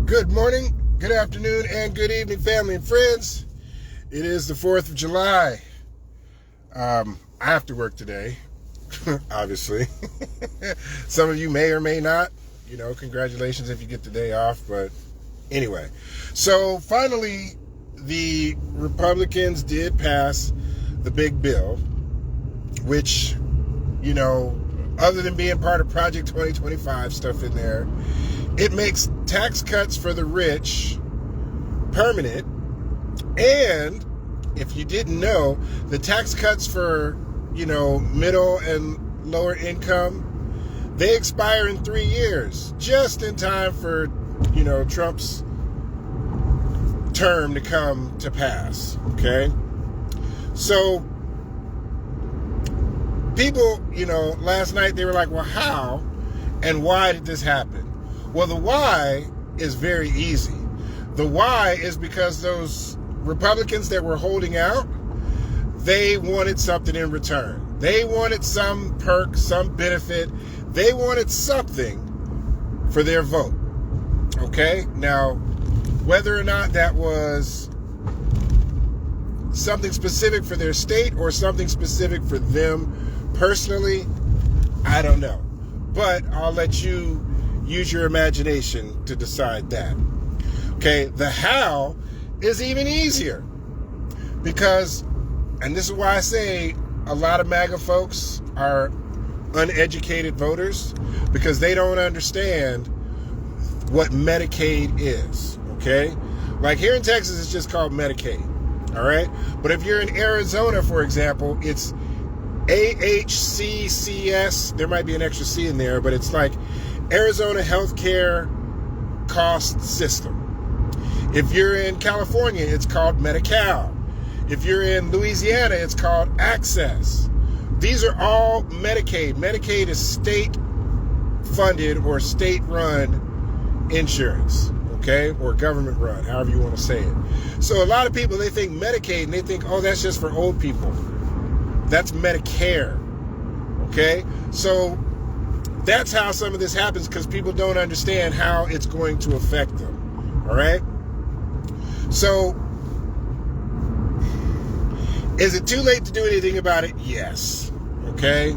Good morning, good afternoon, and good evening, family and friends. It is the 4th of July. I have to work today, obviously. Some of you may or may not. Congratulations if you get the day off. But anyway, so finally, the Republicans did pass the big bill, which, other than being part of Project 2025 stuff in there, it makes tax cuts for the rich permanent. And if you didn't know, the tax cuts for, middle and lower income, they expire in 3 years, just in time for, Trump's term to come to pass. Okay. So people, last night they were like, well, how and why did this happen? Well, the why is very easy. The why is because those Republicans that were holding out, they wanted something in return. They wanted some perk, some benefit. They wanted something for their vote. Okay? Now, whether or not that was something specific for their state or something specific for them personally, I don't know. But I'll let you use your imagination to decide that. Okay, the how is even easier. Because, and this is why I say a lot of MAGA folks are uneducated voters, because they don't understand what Medicaid is. Okay? Like here in Texas, it's just called Medicaid. All right? But if you're in Arizona, for example, it's AHCCS. There might be an extra C in there, but it's like Arizona Healthcare Cost System. If you're in California, it's called Medi-Cal. If you're in Louisiana, it's called Access. These are all Medicaid. Medicaid is state-funded or state-run insurance, okay? Or government-run, however you want to say it. So a lot of people, they think Medicaid, and they think, oh, that's just for old people. That's Medicare, okay? So that's how some of this happens, because people don't understand how it's going to affect them, all right? So, is it too late to do anything about it? Yes, okay?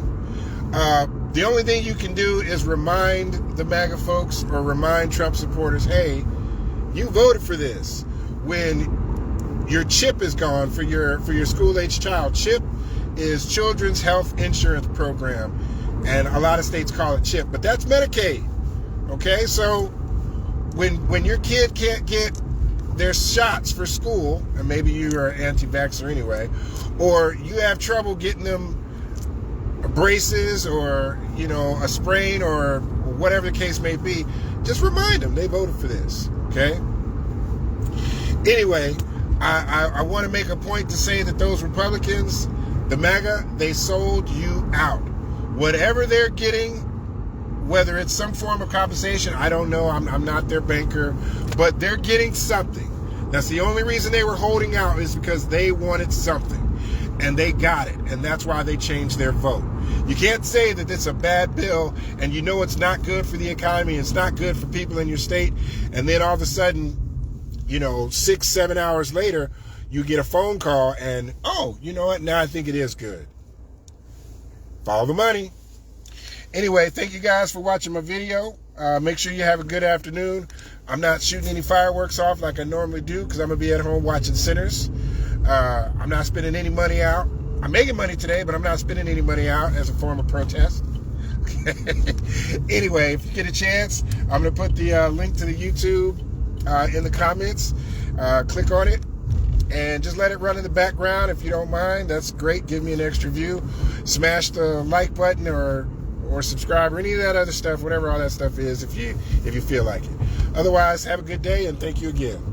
The only thing you can do is remind the MAGA folks or remind Trump supporters, hey, you voted for this. When your CHIP is gone for your school-age child, CHIP is Children's Health Insurance Program, and a lot of states call it CHIP, but that's Medicaid. Okay, so when your kid can't get their shots for school, and maybe you are anti-vaxxer anyway, or you have trouble getting them braces or a sprain or whatever the case may be, just remind them they voted for this. Okay. Anyway, I want to make a point to say that those Republicans, the MAGA, they sold you out. Whatever they're getting, whether it's some form of compensation, I don't know. I'm not their banker, but they're getting something. That's the only reason they were holding out, is because they wanted something, and they got it, and that's why they changed their vote. You can't say that it's a bad bill, and it's not good for the economy, it's not good for people in your state, and then all of a sudden, 6-7 hours later, you get a phone call and, oh, you know what? Now I think it is good. Follow the money. Anyway, thank you guys for watching my video. Make sure you have a good afternoon. I'm not shooting any fireworks off like I normally do, because I'm going to be at home watching Sinners. I'm not spending any money out. I'm making money today, but I'm not spending any money out as a form of protest. Anyway, if you get a chance, I'm going to put the link to the YouTube in the comments. Click on it and just let it run in the background if you don't mind. That's great. Give me an extra view. Smash the like button or subscribe or any of that other stuff, whatever all that stuff is, if you feel like it. Otherwise, have a good day, and thank you again.